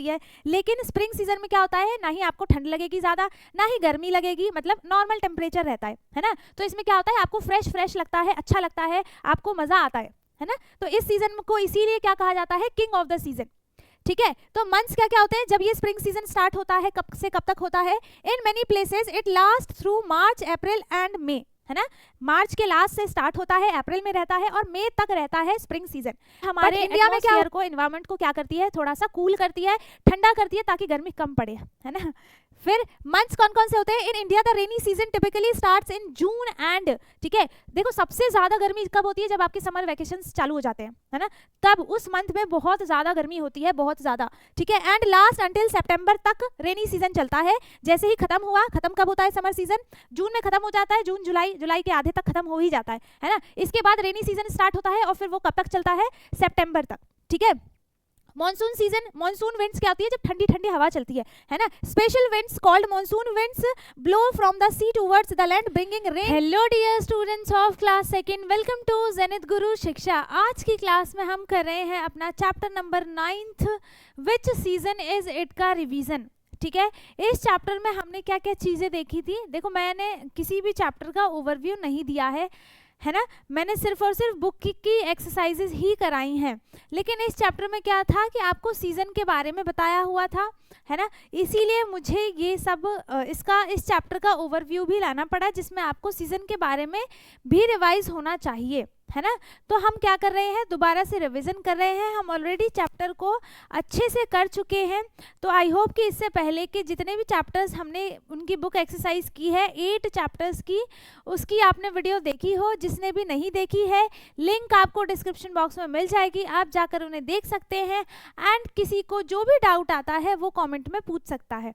लगती है। लेकिन स्प्रिंग सीजन में क्या होता है, ना ही आपको ठंड लगेगी ज़्यादा, ना ही गर्मी लगेगी, मतलब नॉर्मल टेम्परेचर रहता है ना। तो इसमें क्या होता है, आपको फ्रेश लगता है, अच्छा लगता है, आपको मज़ा आता है ना। तो इस सीजन को इसीलिए क्या कहा जाता है, किंग ऑफ द सीजन। ठीक है, तो मंथ्स क्या क्या होते हैं जब ये स्प्रिंग सीजन स्टार्ट होता है, कब से कब तक होता है। In many places it last through March, April and मे, है ना। मार्च के लास्ट से स्टार्ट होता है, अप्रैल में रहता है और मई तक रहता है स्प्रिंग सीजन। हमारे इंडिया में क्या को एनवायरनमेंट को क्या करती है, थोड़ा सा कूल करती है, ठंडा करती है ताकि गर्मी कम पड़े, है ना। फिर मंथ्स कौन कौन से होते हैं in India, the rainy season typically starts in June and, ठीक है। देखो सबसे ज्यादा गर्मी कब होती है, जब आपके समर वेकेशंस चालू हो जाते हैं, है ना, तब उस मंथ में बहुत ज्यादा गर्मी होती है, बहुत ज्यादा, ठीक है। एंड लास्ट अंटिल सितंबर तक रेनी सीजन चलता है। जैसे ही खत्म हुआ, खत्म कब होता है समर सीजन, जून में खत्म हो जाता है, जून जुलाई के आधे तक खत्म हो ही जाता है ना। इसके बाद रेनी सीजन स्टार्ट होता है और फिर वो कब तक चलता है, सितंबर तक, ठीक है। मॉनसून सीजन, मॉनसून विंड्स क्या होती है, जब ठंडी ठंडी हवा चलती है ना। Special winds called monsoon winds blow from the sea towards the land bringing rain. Hello dear students of class second, welcome to Zenith Guru Shiksha. आज की क्लास में हम कर रहे हैं अपना chapter number 9th which season is it का revision, ठीक है। इस चैप्टर में हमने क्या क्या चीज़ें देखी थी। देखो मैंने किसी भी चैप्टर का ओवरव्यू नहीं दिया है ना, मैंने सिर्फ और सिर्फ बुक की एक्सरसाइजेज ही कराई हैं। लेकिन इस चैप्टर में क्या था कि आपको सीज़न के बारे में बताया हुआ था, है ना, इसीलिए मुझे ये सब इस चैप्टर का ओवरव्यू भी लाना पड़ा, जिसमें आपको सीज़न के बारे में भी रिवाइज होना चाहिए, है ना। तो हम क्या कर रहे हैं, दोबारा से रिवीजन कर रहे हैं। हम ऑलरेडी चैप्टर को अच्छे से कर चुके हैं। तो आई होप कि इससे पहले के जितने भी चैप्टर्स हमने उनकी बुक एक्सरसाइज की है 8 चैप्टर्स की, उसकी आपने वीडियो देखी हो। जिसने भी नहीं देखी है, लिंक आपको डिस्क्रिप्शन बॉक्स में मिल जाएगी, आप जाकर उन्हें देख सकते हैं। एंड किसी को जो भी डाउट आता है वो कॉमेंट में पूछ सकता है,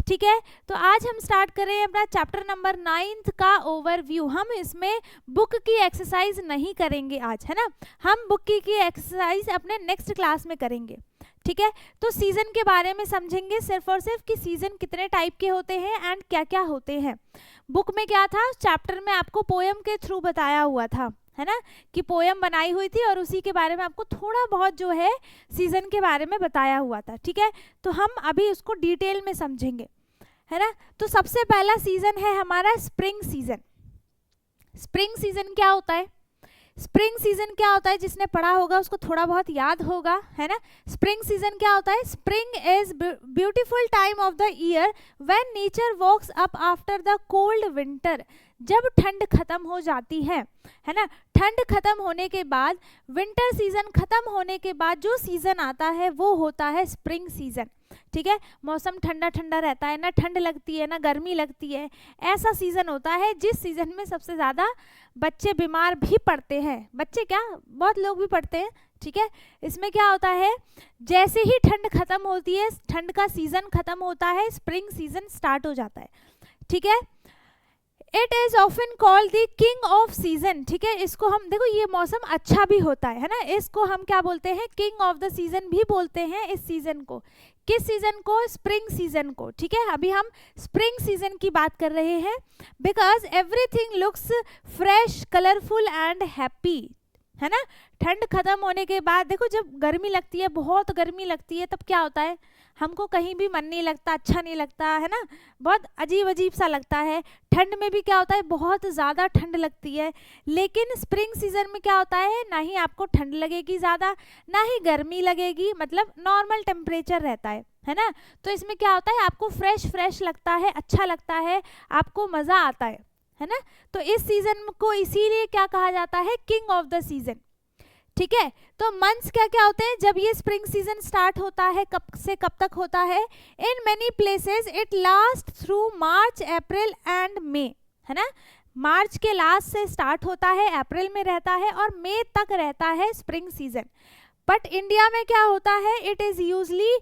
ठीक है। तो आज हम स्टार्ट कर रहे हैं अपना चैप्टर नंबर 9th का ओवरव्यू। हम इसमें बुक की एक्सरसाइज नहीं करेंगे आज, है ना, हम बुक की एक्सरसाइज अपने नेक्स्ट क्लास में करेंगे, ठीक है। तो सीजन के बारे में समझेंगे सिर्फ और सिर्फ कि सीजन कितने टाइप के होते हैं एंड क्या क्या होते हैं। बुक में क्या था, चैप्टर में आपको पोएम के थ्रू बताया हुआ था, है ना, कि पोएम बनाई हुई थी और उसी के बारे में आपको थोड़ा बहुत जो है सीजन के बारे में बताया हुआ था, ठीक है। तो हम अभी उसको डिटेल में समझेंगे, है ना। तो सबसे पहला सीजन है हमारा स्प्रिंग सीजन। स्प्रिंग सीजन क्या होता है, स्प्रिंग सीजन क्या होता है, जिसने पढ़ा होगा उसको थोड़ा बहुत याद होगा, है ना। स्प्रिंग सीजन क्या होता है, spring is beautiful time of the year when nature wakes up after the cold winter. जब ठंड खत्म हो जाती है ना, ठंड खत्म होने के बाद, विंटर सीजन खत्म होने के बाद जो सीजन आता है वो होता है स्प्रिंग सीजन, ठीक है। मौसम ठंडा ठंडा रहता है, ना ठंड लगती है ना गर्मी लगती है, ऐसा सीजन होता है जिस सीजन में सबसे ज़्यादा बच्चे बीमार भी पड़ते हैं। बच्चे क्या, बहुत लोग भी पड़ते हैं, ठीक है। इसमें क्या होता है, जैसे ही ठंड खत्म होती है, ठंड का सीजन खत्म होता है, स्प्रिंग सीजन स्टार्ट हो जाता है, ठीक है। It is often called the king off season, ठीक है। इसको हम देखो, ये मौसम अच्छा भी होता है ना, इसको हम क्या बोलते हैं, किंग ऑफ द सीजन भी बोलते हैं इस सीजन को। किस सीजन को, स्प्रिंग सीजन को, ठीक है। अभी हम स्प्रिंग सीजन की बात कर रहे हैं, because everything looks fresh, colourful and happy, है ना। ठंड खत्म होने के बाद देखो, जब गर्मी लगती है, बहुत गर्मी लगती है, तब क्या होता है, हमको कहीं भी मन नहीं लगता, अच्छा नहीं लगता, है ना, बहुत अजीब अजीब सा लगता है। ठंड में भी क्या होता है, बहुत ज़्यादा ठंड लगती है। लेकिन स्प्रिंग सीजन में क्या होता है, ना ही आपको ठंड लगेगी ज़्यादा, ना ही गर्मी लगेगी, मतलब नॉर्मल टेम्परेचर रहता है ना। तो इसमें क्या होता है, आपको फ्रेश लगता है, अच्छा लगता है, आपको मज़ा आता है ना। तो इस सीजन को इसीलिए क्या कहा जाता है, किंग ऑफ द सीजन, ठीक है। तो मंथ्स क्या क्या होते हैं जब ये स्प्रिंग सीजन स्टार्ट होता है, कब से कब तक होता है। In many places it last through March, April and मे, है ना। मार्च के लास्ट से स्टार्ट होता है, अप्रैल में रहता है और मई तक रहता है स्प्रिंग सीजन। बट इंडिया में क्या होता है, it is usually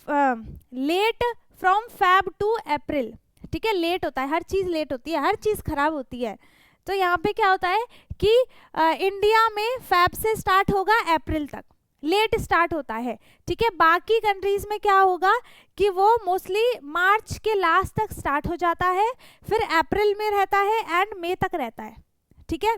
late from Feb to April, ठीक है। लेट होता है, हर चीज़ लेट होती है, हर चीज़ खराब होती है। तो यहाँ पे क्या होता है कि इंडिया में फेब से स्टार्ट होगा, अप्रैल तक लेट स्टार्ट होता है, ठीक है। बाकी कंट्रीज में क्या होगा कि वो मोस्टली मार्च के लास्ट तक स्टार्ट हो जाता है, फिर अप्रैल में रहता है एंड मई तक रहता है, ठीक है।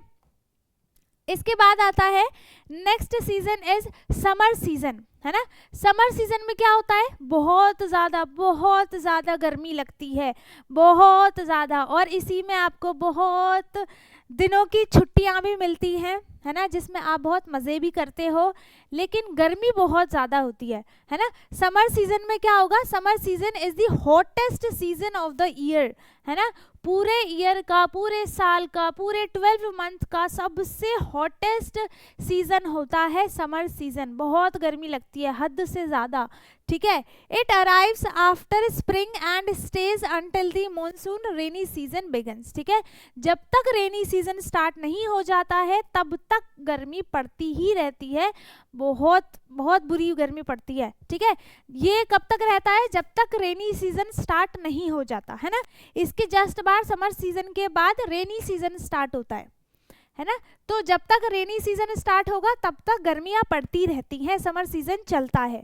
इसके बाद आता है next season is summer season, है ना। समर सीजन में क्या होता है, बहुत ज़्यादा गर्मी लगती है, बहुत ज़्यादा, और इसी में आपको बहुत दिनों की छुट्टियां भी मिलती हैं, है ना, जिसमें आप बहुत मज़े भी करते हो, लेकिन गर्मी बहुत ज़्यादा होती है ना। समर सीजन में क्या होगा, summer season is the hottest season of the year, है ना। पूरे ईयर का, पूरे साल का, पूरे 12 मंथ का सबसे हॉटेस्ट सीजन होता है समर सीजन। बहुत गर्मी लगती है, हद से ज़्यादा, ठीक है। It arrives after spring and stage until the monsoon rainy season begins, ठीक है। जब तक रेनी सीजन स्टार्ट नहीं हो जाता है तब तक गर्मी पड़ती ही रहती है, बहुत बुरी गर्मी पड़ती है, ठीक है। ये कब तक रहता है, जब तक रेनी सीजन स्टार्ट नहीं हो जाता, है ना। इसके जस्ट बाद समर सीजन के बाद रेनी सीजन स्टार्ट होता है ना। तो जब तक रेनी सीजन स्टार्ट होगा तब तक गर्मियां पड़ती रहती हैं, समर सीजन चलता है।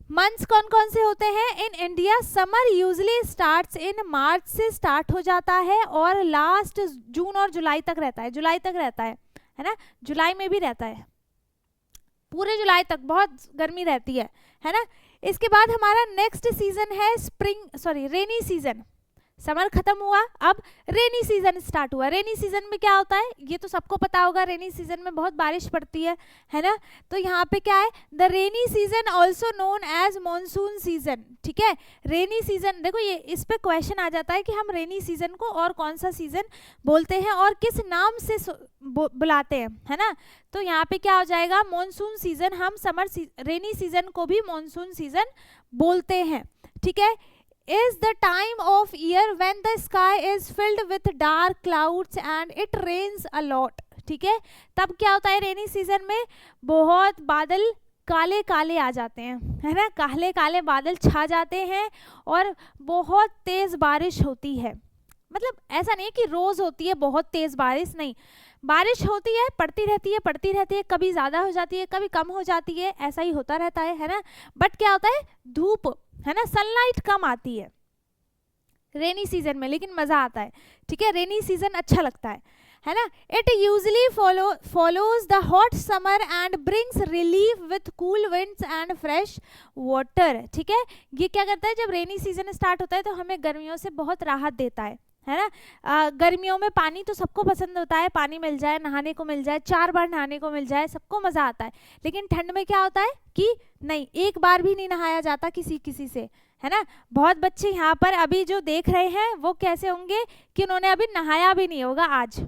मंथ्स कौन कौन से होते हैं in India, summer usually starts in March से स्टार्ट हो जाता है और लास्ट जून और जुलाई तक रहता है, जुलाई तक रहता है ना, जुलाई में भी रहता है, पूरे जुलाई तक बहुत गर्मी रहती है ना। इसके बाद हमारा नेक्स्ट सीजन है रेनी सीजन। समर खत्म हुआ, अब रेनी सीजन स्टार्ट हुआ। रेनी सीजन में क्या होता है, ये तो सबको पता होगा, रेनी सीजन में बहुत बारिश पड़ती है ना। तो यहाँ पे क्या है, the rainy season also known as monsoon season, ठीक है। रेनी सीजन, देखो ये इस पे क्वेश्चन आ जाता है कि हम रेनी सीजन को और कौन सा सीजन बोलते हैं और किस नाम से बुलाते हैं, है ना। तो यहाँ पे क्या हो जाएगा, मानसून सीजन, हम रेनी सीजन को भी मानसून सीजन बोलते हैं, ठीक है। is the time of year when the sky is filled with dark clouds and it rains a lot, ठीक है। तब क्या होता है रेनी सीजन में, बहुत बादल काले काले आ जाते हैं, है ना, काले काले बादल छा जाते हैं और बहुत तेज बारिश होती है। मतलब ऐसा नहीं कि रोज होती है बहुत तेज बारिश, नहीं, बारिश होती है, पड़ती रहती है, कभी ज़्यादा हो जाती है, कभी कम हो जाती है, ऐसा ही होता रहता है ना। बट क्या होता है, धूप, है ना, सनलाइट कम आती है रेनी सीजन में, लेकिन मज़ा आता है, ठीक है। रेनी सीजन अच्छा लगता है ना। It usually follows the hot summer and brings relief with cool winds and fresh water, ठीक है। ये क्या करता है, जब रेनी सीजन स्टार्ट होता है तो हमें गर्मियों से बहुत राहत देता है ना। गर्मियों में पानी तो सबको पसंद होता है, पानी मिल जाए, नहाने को मिल जाए, 4 बार नहाने को मिल जाए, सबको मज़ा आता है। लेकिन ठंड में क्या होता है कि नहीं, एक बार भी नहीं नहाया जाता किसी से, है ना। बहुत बच्चे यहाँ पर अभी जो देख रहे हैं वो कैसे होंगे कि उन्होंने अभी नहाया भी नहीं होगा आज।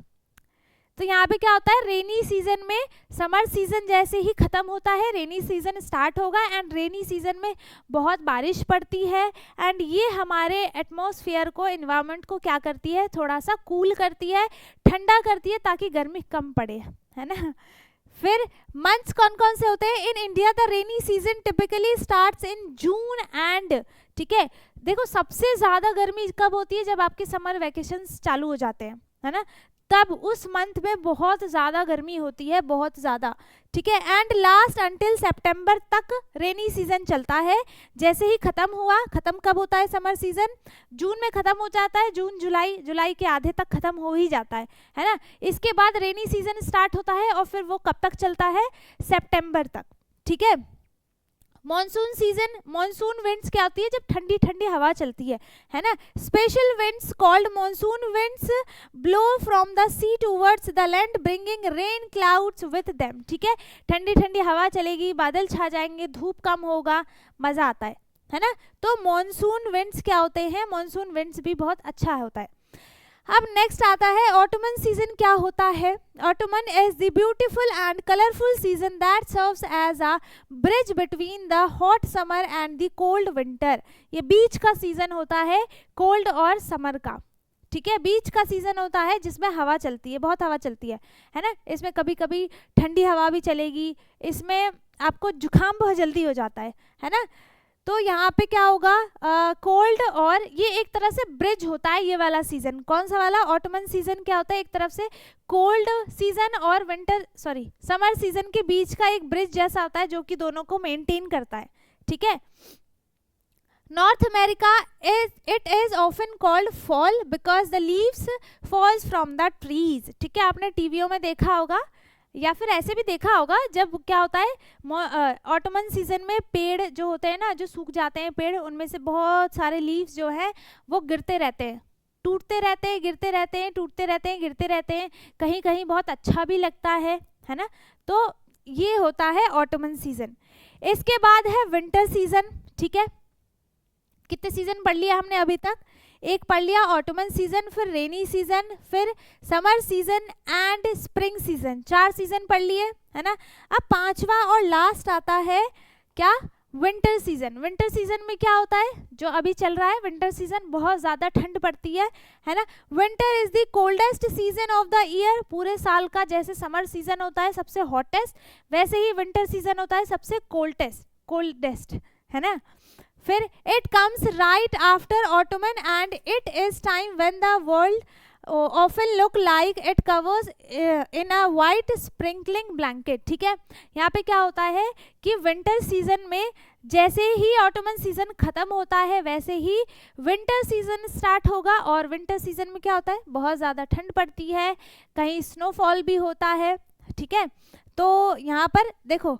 तो यहाँ पे क्या होता है, रेनी सीजन में, समर सीजन जैसे ही खत्म होता है रेनी सीजन स्टार्ट होगा, एंड रेनी सीजन में बहुत बारिश पड़ती है, एंड ये हमारे एटमॉस्फेयर को, एनवायरनमेंट को क्या करती है, थोड़ा सा कूल करती है, ठंडा करती है, ताकि गर्मी कम पड़े, है ना। फिर मंथ्स कौन कौन से होते हैं in India, the rainy season typically starts in June and, ठीक है। देखो सबसे ज़्यादा गर्मी कब होती है, जब आपके समर वैकेशंस चालू हो जाते हैं, है ना, तब उस मंथ में बहुत ज़्यादा गर्मी होती है, बहुत ज़्यादा, ठीक है। एंड लास्ट अंटिल सितंबर तक रेनी सीजन चलता है। जैसे ही खत्म हुआ, खत्म कब होता है समर सीजन, जून में खत्म हो जाता है, जून जुलाई के आधे तक खत्म हो ही जाता है ना। इसके बाद रेनी सीजन स्टार्ट होता है और फिर वो कब तक चलता है, सितंबर तक, ठीक है। मॉनसून सीजन, मॉनसून विंड्स क्या होती है, जब ठंडी ठंडी हवा चलती है ना। Special winds called monsoon winds blow from the sea towards the land bringing rain clouds with them, ठीक है। ठंडी ठंडी हवा चलेगी, बादल छा जाएंगे, धूप कम होगा, मज़ा आता है ना। तो मॉनसून विंड्स क्या होते हैं, मॉनसून विंड्स भी बहुत अच्छा होता है। अब नेक्स्ट आता है ऑटमन सीजन क्या होता है। Autumn is the beautiful and colourful season that serves as a bridge between the hot summer and the cold winter. ये बीच का सीजन होता है कोल्ड और समर का, ठीक है। बीच का सीजन होता है जिसमें हवा चलती है, बहुत हवा चलती है ना। इसमें कभी कभी ठंडी हवा भी चलेगी, इसमें आपको जुकाम बहुत जल्दी हो जाता है ना। तो यहाँ पे क्या होगा, कोल्ड, और ये एक तरह से ब्रिज होता है ये वाला सीजन। कौन सा वाला, ऑटमन सीजन क्या होता है, एक तरफ से कोल्ड सीजन और समर सीजन के बीच का एक ब्रिज जैसा होता है जो कि दोनों को मेंटेन करता है, ठीक है। North America it is often called fall because the leaves falls from the trees, ठीक है। आपने टीवियों में देखा होगा या फिर ऐसे भी देखा होगा जब क्या होता है ऑटमन सीजन में पेड़ जो होते हैं ना, जो सूख जाते हैं पेड़, उनमें से बहुत सारे लीव्स जो है वो गिरते रहते हैं, टूटते रहते हैं, गिरते रहते हैं, टूटते रहते हैं, गिरते रहते हैं, कहीं कहीं बहुत अच्छा भी लगता है ना। तो ये होता है ऑटमन सीजन। इसके बाद है विंटर सीजन। ठीक है, कितने सीजन पढ़ लिया हमने अभी तक? एक पढ़ लिया ऑटमन सीजन, फिर रेनी सीजन, फिर summer season and spring season. 4 season पढ़ लिए, है ना। अब 5वां और लास्ट आता है क्या? Winter season. विंटर सीजन में क्या होता है, जो अभी चल रहा है विंटर सीजन, बहुत ज़्यादा ठंड पड़ती है ना। Winter is the coldest season of the year. पूरे साल का जैसे समर सीजन होता है सबसे हॉटेस्ट, वैसे ही विंटर सीजन होता है सबसे कोल्डेस्ट, है ना। फिर it comes right after ottoman and it is time when the world often look like it covers in a white sprinkling blanket. ठीक है, यहाँ पे क्या होता है कि विंटर सीजन में जैसे ही ऑटमन सीजन खत्म होता है वैसे ही विंटर सीजन स्टार्ट होगा, और विंटर सीजन में क्या होता है, बहुत ज़्यादा ठंड पड़ती है, कहीं स्नोफॉल भी होता है। ठीक है, तो यहाँ पर देखो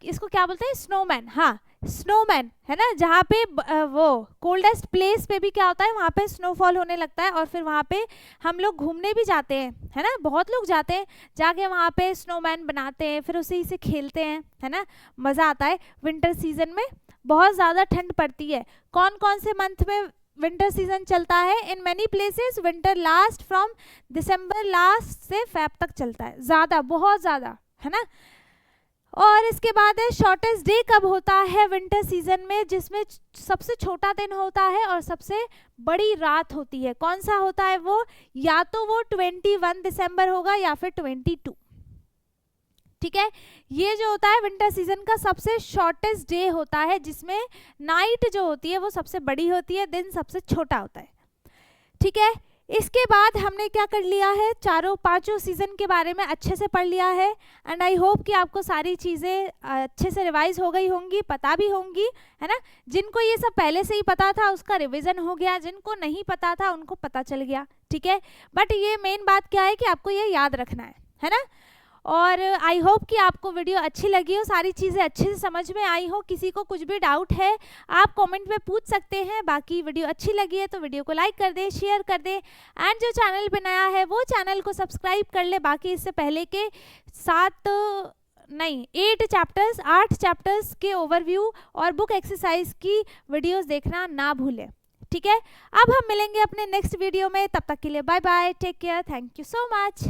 इसको क्या बोलते हैं, स्नोमैन। हाँ, स्नोमैन, है ना, जहाँ पे वो कोल्डेस्ट प्लेस पे भी क्या होता है, वहाँ पे स्नोफॉल होने लगता है, और फिर वहाँ पे हम लोग घूमने भी जाते हैं, है ना। बहुत लोग जाते हैं, जाके वहाँ पे स्नोमैन बनाते हैं, फिर उसी से खेलते हैं, है ना, मज़ा आता है। विंटर सीजन में बहुत ज़्यादा ठंड पड़ती है। कौन कौन से मंथ में विंटर सीजन चलता है? In many places winter last from December last से फेब तक चलता है, ज़्यादा, बहुत ज़्यादा, है ना। और इसके बाद है शॉर्टेस्ट डे कब होता है विंटर सीजन में, जिसमें सबसे छोटा दिन होता है और सबसे बड़ी रात होती है। कौन सा होता है वो? या तो वो 21 दिसंबर होगा या फिर 22। ठीक है, ये जो होता है विंटर सीजन का सबसे शॉर्टेस्ट डे होता है, जिसमें नाइट जो होती है वो सबसे बड़ी होती है, दिन सबसे छोटा होता है। ठीक है, इसके बाद हमने क्या कर लिया है, चारों पांचों सीजन के बारे में अच्छे से पढ़ लिया है। एंड आई होप कि आपको सारी चीज़ें अच्छे से रिवाइज हो गई होंगी, पता भी होंगी, है ना। जिनको ये सब पहले से ही पता था उसका रिवीजन हो गया, जिनको नहीं पता था उनको पता चल गया। ठीक है, बट ये मेन बात क्या है कि आपको ये याद रखना है ना। और आई होप कि आपको वीडियो अच्छी लगी हो, सारी चीज़ें अच्छे से समझ में आई हो। किसी को कुछ भी डाउट है आप कमेंट में पूछ सकते हैं। बाकी वीडियो अच्छी लगी है तो वीडियो को लाइक कर दें, शेयर कर दें, एंड जो चैनल पे नया है वो चैनल को सब्सक्राइब कर ले। बाकी इससे पहले के 8 चैप्टर्स के ओवरव्यू और बुक एक्सरसाइज की वीडियोस देखना ना भूलें। ठीक है, अब हम मिलेंगे अपने नेक्स्ट वीडियो में, तब तक के लिए bye bye, take care, thank you so much.